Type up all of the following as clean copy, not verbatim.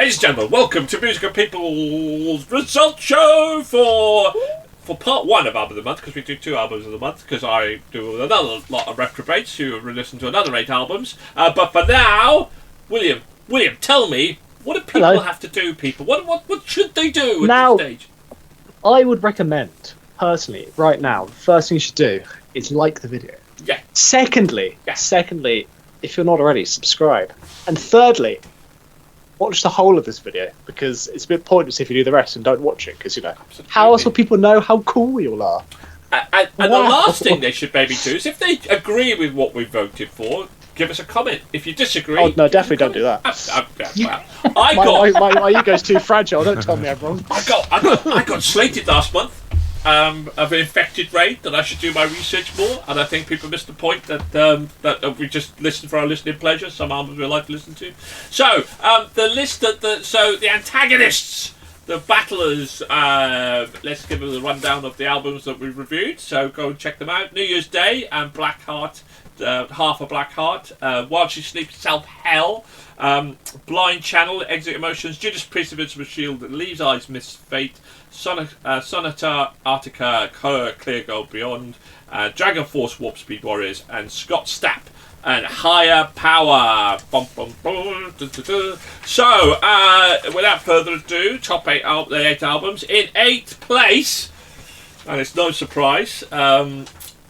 Ladies and gentlemen, welcome to Musical People's Result Show for part one of Album of the Month, because we do 2 albums of the month, because I do another lot of reprobates who listen to another 8 albums. But for now, William, tell me, what do people have to do, people? What should they do at this stage? I would recommend, personally, right now, the first thing you should do is like the video. Yeah. Secondly, if you're not already, subscribe. And thirdly, watch the whole of this video, because it's a bit pointless if you do the rest and don't watch it, because, you know, how else will people know how cool we all are? And the last thing they should maybe do is, if they agree with what we voted for, give us a comment. If you disagree... Oh, no, definitely don't do that. My ego's too fragile, don't tell me I'm wrong. I got slated last month of an infected raid that I should do my research more, and I think people missed the point that we just listen for our listening pleasure. Some albums we like to listen to. So the antagonists, the battlers. Let's give them a rundown of the albums that we've reviewed. So go and check them out. New Year's Day and Blackheart, Half a Blackheart, While She Sleeps, Self Hell, Blind Channel, Exit Emotions, Judas Priest, Invincible Shield, Leaves Eyes, Miss Fate, Sonata, Arctica, Clear Gold Beyond, Dragonforce, Warp Speed Warriors, and Scott Stapp and Higher Power. So, without further ado, top 8 albums. In 8th place, and it's no surprise,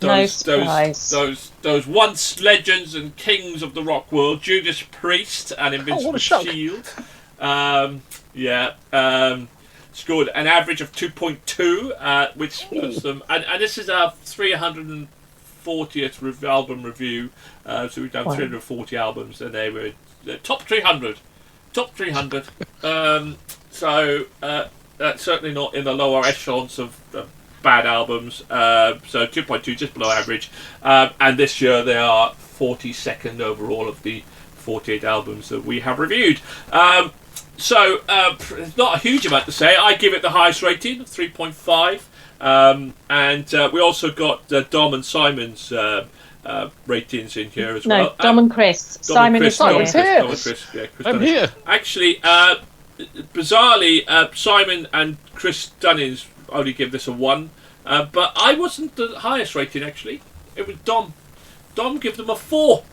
those once legends and kings of the rock world, Judas Priest and Invincible Shield. Scored an average of 2.2, which puts them, and this is our 340th album review. So we've done 340 albums, and they were top 300. So that's certainly not in the lower echelons of bad albums. So 2.2, just below average. And this year they are 42nd overall of the 48 albums that we have reviewed. So, there's not a huge amount to say. I give it the highest rating, 3.5. And we also got Dom and Simon's ratings in here as well. No, Dom and Chris. Simon is here. I'm here. Actually, bizarrely, Simon and Chris Dunning's only give this a 1. But I wasn't the highest rating, actually. It was Dom. Dom gave them a 4.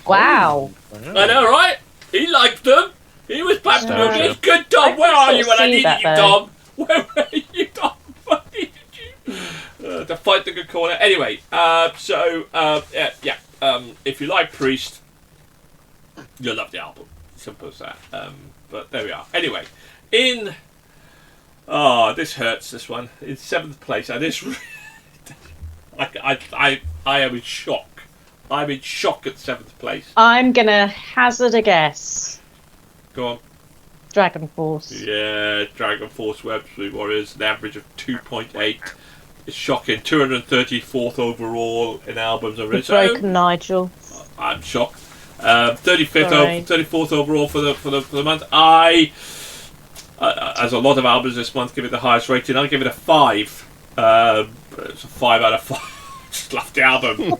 Wow. I know, right? He liked them. He was back to me. Good, Dom. Where are you when I needed you, Dom? Where were you, Dom? I needed you. To fight the good corner. Anyway, if you like Priest, you'll love the album. Simple as that. But there we are. Anyway, this hurts. This one in 7th place, and this. I am in shock. I'm in shock at 7th place. I'm gonna hazard a guess. Go on. Dragonforce. Yeah, Dragonforce, Web Speed Warriors, an average of 2.8. It's shocking. 234th overall in albums of it. Broken Nigel. I'm shocked. 34th overall for the month. I, as a lot of albums this month, give it the highest rating. I'll give it a 5. It's a 5 out of 5. Just love the album.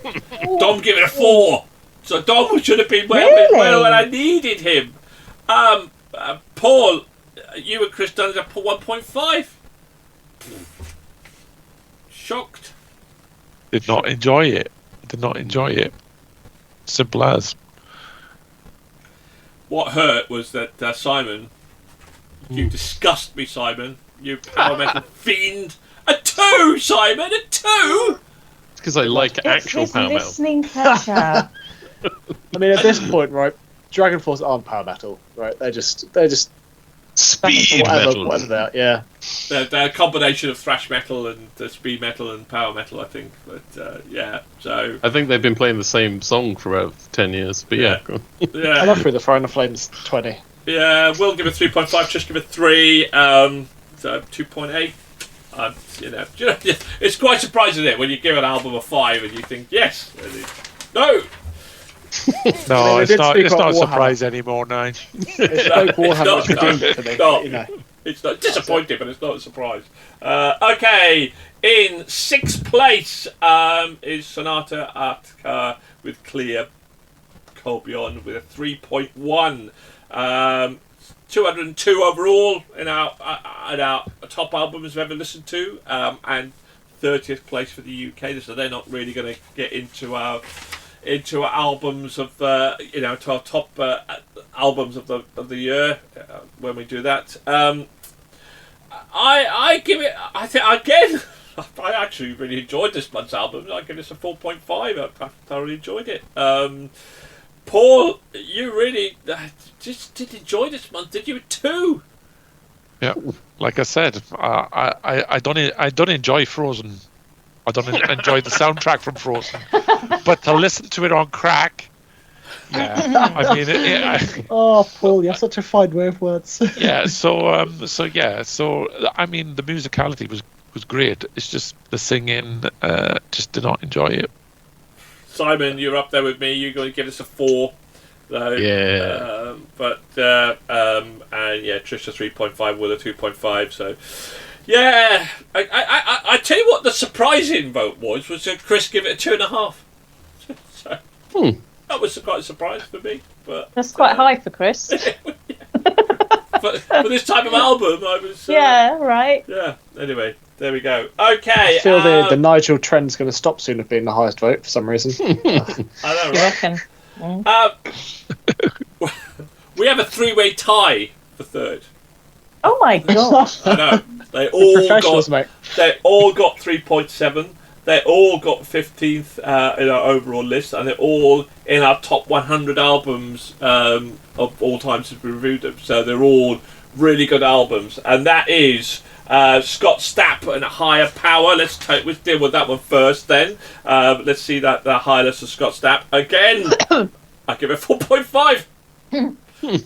Dom give it a 4. So Dom should have been well when I needed him. Paul, you and Chris Dunn at 1.5. Shocked. Did not enjoy it. Simple as. What hurt was that Simon, you disgust me, Simon. You power metal fiend. A 2, Simon. A 2. It's because I like actual power metal. Listening pressure. I mean, at this point, right, Dragonforce aren't power metal, right? They're just speed metal. Whatever they are, yeah. They're a combination of thrash metal and speed metal and power metal, I think. But so I think they've been playing the same song for about 10 years. But yeah. Yeah. I love Through the Fire and the Flames 20. Yeah, we'll give it 3.5. Just give it 3. So 2.8. It's quite surprising, isn't it, when you give an album a 5 and you think yes, no. No, it's not a surprise anymore now. It's like Warhammer, which redeemed it for me. You know. It's not disappointing, but it's not a surprise. Okay, in 6th place is Sonata Arctica with Clear Gold Beyond with a 3.1. 202 overall in our top albums we've ever listened to, and 30th place for the UK. So they're not really going to get into our albums of to our top albums of the year when we do that. I give it. I think again. I actually really enjoyed this month's album. I give this a 4.5. I thoroughly enjoyed it. Paul, you really just did enjoy this month, did you? 2. Yeah, like I said, I don't enjoy Frozen. I don't enjoy the soundtrack from Frozen, but to listen to it on crack, yeah. I mean, oh, Paul, you have such a fine way of words. yeah. So I mean, the musicality was great. It's just the singing, just did not enjoy it. Simon, you're up there with me. You're going to give us a 4. So, Yeah. And yeah, Trish a 3.5, Will a 2.5. So, yeah. I tell you what, the surprising vote was that Chris give it a 2.5. So, that was quite a surprise for me. But That's quite high for Chris. but for this type of album, I was. Yeah, right. Yeah. Anyway, there we go. Okay. I feel the Nigel trend's going to stop soon of being the highest vote for some reason. I know, You right? reckon? We have a 3-way tie for 3rd. Oh my god. I know. They Professionals, mate. all got 3.7. They all got 15th in our overall list, and they're all in our top 100 albums of all time since we reviewed them. So they're all really good albums, and that is Scott Stapp and Higher Power. Let's deal with that one first. Then let's see that the high list of Scott Stapp again. I give it 4.5.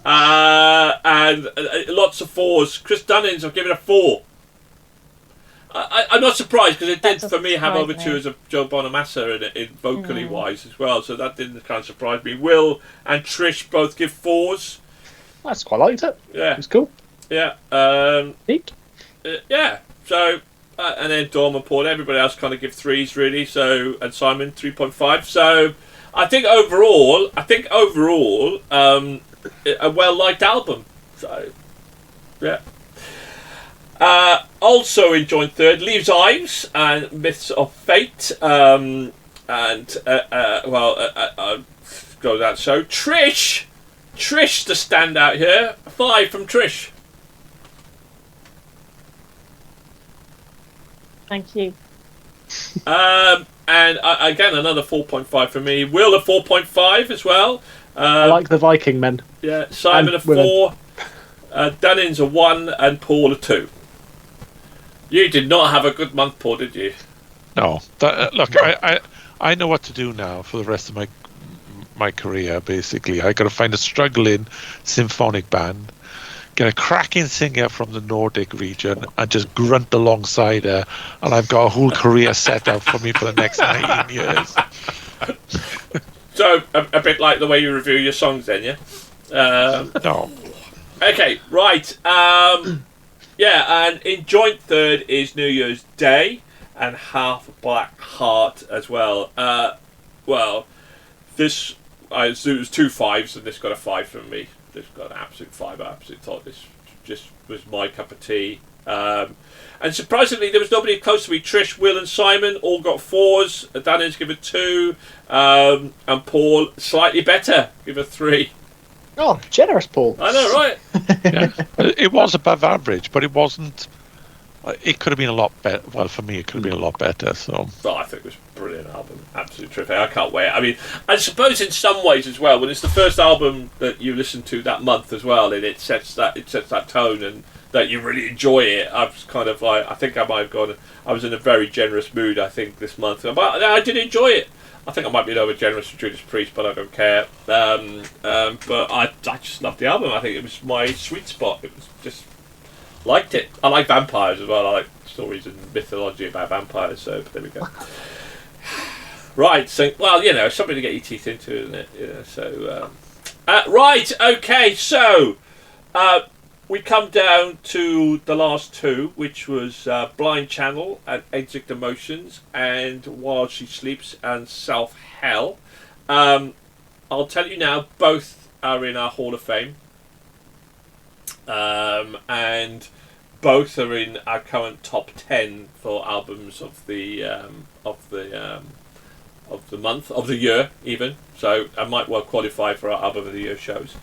And lots of 4s. Chris Dunning's, I've given it a 4. I'm not surprised because it did for me have over 2 as a Joe Bonamassa in vocally wise as well, so that didn't kind of surprise me. Will and Trish both give 4s. I just quite liked it. Yeah, It was cool. yeah, Neat. yeah. So and then Dom and Paul, everybody else kind of give 3s really. So and Simon 3.5. So I think overall, a well liked album. So yeah. Also enjoyed 3rd, Leaves' Eyes and Myths of Fate. I'll go that. So Trish, the standout here. 5 from Trish. Thank you. And again another 4.5 for me. Will a 4.5 as well. I like the Viking men. Yeah, Simon And a 4. women. Dunning's a 1 and Paul a 2. You did not have a good month, Paul, did you? No, look, I know what to do now for the rest of my career. Basically, I got to find a struggling symphonic band, get a cracking singer from the Nordic region, and just grunt alongside her, and I've got a whole career set up for me for the next 19 years. So a bit like the way you review your songs, then, yeah. No. Okay, right. Yeah, and in joint 3rd is New Year's Day and Half Black Heart as well. This it was 2 5s and this got a 5 from me. This got an absolute 5. I absolutely thought this just was my cup of tea. And surprisingly, there was nobody close to me. Trish, Will, and Simon all got 4s. Danny's give a 2, and Paul slightly better, give a 3. Oh, generous, Paul. I know, right? Yeah. It was above average, but it wasn't. It could have been a lot better. Well, for me, it could have been a lot better. So, I think it was a brilliant album. Absolutely terrific. I can't wait. I mean, I suppose in some ways as well, when it's the first album that you listen to that month as well, and it sets that tone and that you really enjoy it. I was kind of like, I think I might have gone. I was in a very generous mood. I think this month, but I did enjoy it. I think I might be over generous for Judas Priest, but I don't care. But I just loved the album. I think it was my sweet spot. It was just liked it. I like vampires as well. I like stories and mythology about vampires. So there we go. Right. So something to get your teeth into, isn't it? So right. Okay. So we come down to the last 2, which was Blind Channel and Exit Emotions and While She Sleeps and Self Hell. I'll tell you now, both are in our Hall of Fame. and both are in our current top 10 for albums of the month, of the year even. So I might well qualify for our album of the year shows.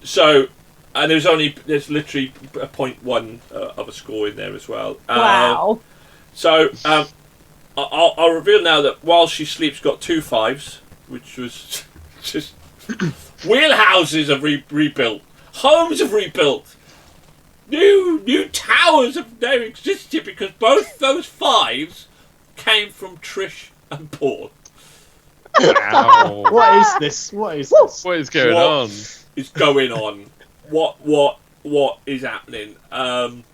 So, and there's literally a 0.1 of a score in there as well. Wow. So I'll reveal now that While She Sleeps got 2 5s, which was just wheelhouses have rebuilt, homes have rebuilt, new towers have now existed because both those 5s came from Trish and Paul. Ow. What is this? What is this? What is going What on? is going on? What is happening? And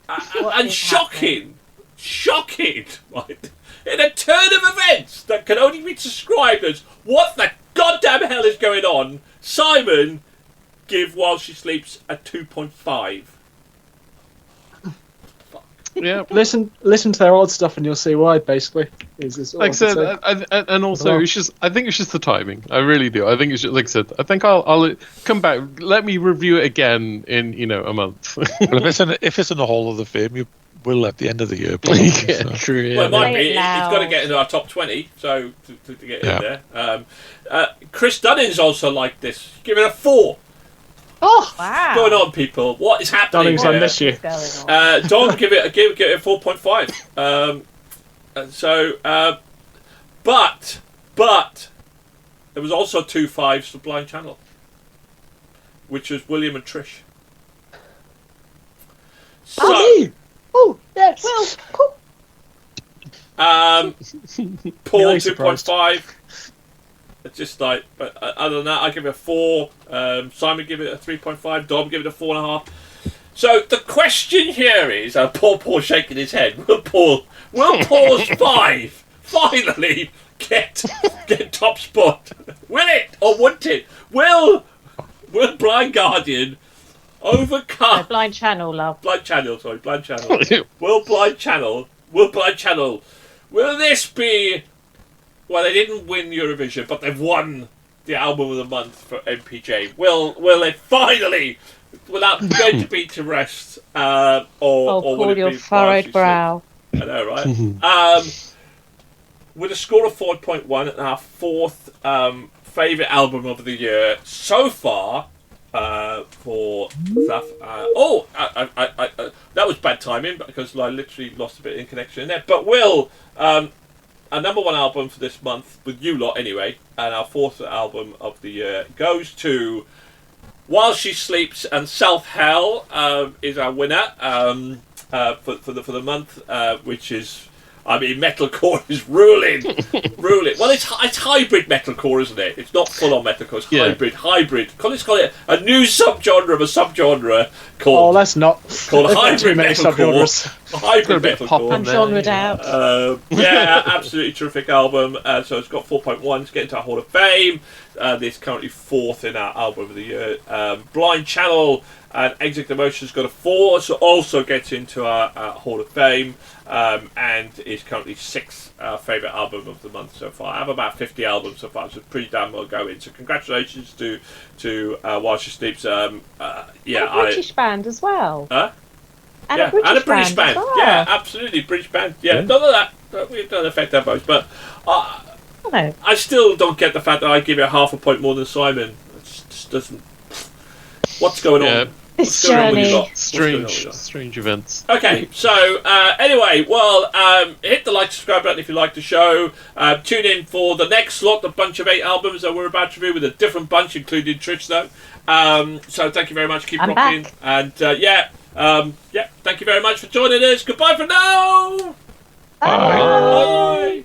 is shocking, right? In a turn of events that can only be described as what the goddamn hell is going on, Simon give While She Sleeps a 2.5. Yeah. Listen to their old stuff and you'll see why. Basically, is all Like I can said, say. and also I think it's just the timing. I really do. I think it's just, like I said. I think I'll come back. Let me review it again in a month. Well, if it's in the Hall of the Fame, you will at the end of the year. Probably, Yeah, so. true. Yeah. Well, it might Say be. it It's got to loud. get into our top 20, so to get Yeah. in there. Chris Dunning's also like this. Give it a 4. Oh, Wow. What's going on, people? What is happening? Dunnings, I here? miss you. What's going on? Don, give it a 4.5. But there was also 2 5s for Blind Channel, which was William and Trish. So, Oh, yes. Well, Paul Really 2.5. It's just like, but other than that, I give it a 4. Simon give it a 3.5. Dom give it a 4.5. So the question here is, Paul shaking his head. Will Paul's 5 finally get top spot? Will it or won't it? Will Blind Guardian overcome? no, Blind Channel, love. Blind Channel. Will Blind Channel? Will this be? Well, they didn't win Eurovision, but they've won the album of the month for MPJ. Will they finally, without going to beat to rest, or will Paul, it your be furrowed largely brow. I know, right? With a score of 4.1 and our 4th favourite album of the year so far for stuff. That was bad timing because I literally lost a bit in connection in there. But Will, our number 1 album for this month, with you lot anyway, and our 4th album of the year goes to While She Sleeps, and Self Hell is our winner for the month, which is, I mean, metalcore is ruling. Well, it's hybrid metalcore, isn't it? It's not full on metalcore. It's hybrid. Let's call it a new subgenre of a subgenre called. Oh, let's not. Called There's hybrid too many subgenres. subgenres. Hybrid bit of pop metalcore. in there. Genre'd out. Yeah, absolutely terrific album. So it's got 4.1 to get into our Hall of Fame. It's currently 4th in our album of the year. Blind Channel and Exit Emotions got a 4, so also gets into our Hall of Fame, and is currently 6th favourite album of the month so far. I have about 50 albums so far, so it's pretty damn well going. So congratulations to While She Sleeps. And a British band as well. Huh? And Yeah, a British and a British band. band. As well. Yeah, absolutely, British band. Yeah, none of that. It doesn't affect our votes, but No. I still don't get the fact that I give it half a point more than Simon. It just doesn't. What's going on? This What's going on with you journey. lot? What's going on with you lot? Strange events. Okay, so anyway, well, hit the like, subscribe button if you like the show. Tune in for the next slot, the bunch of 8 albums that we're about to review with a different bunch, including Trish, though. So thank you very much. Keep I'm rocking. back. And thank you very much for joining us. Goodbye for now. Bye. Bye.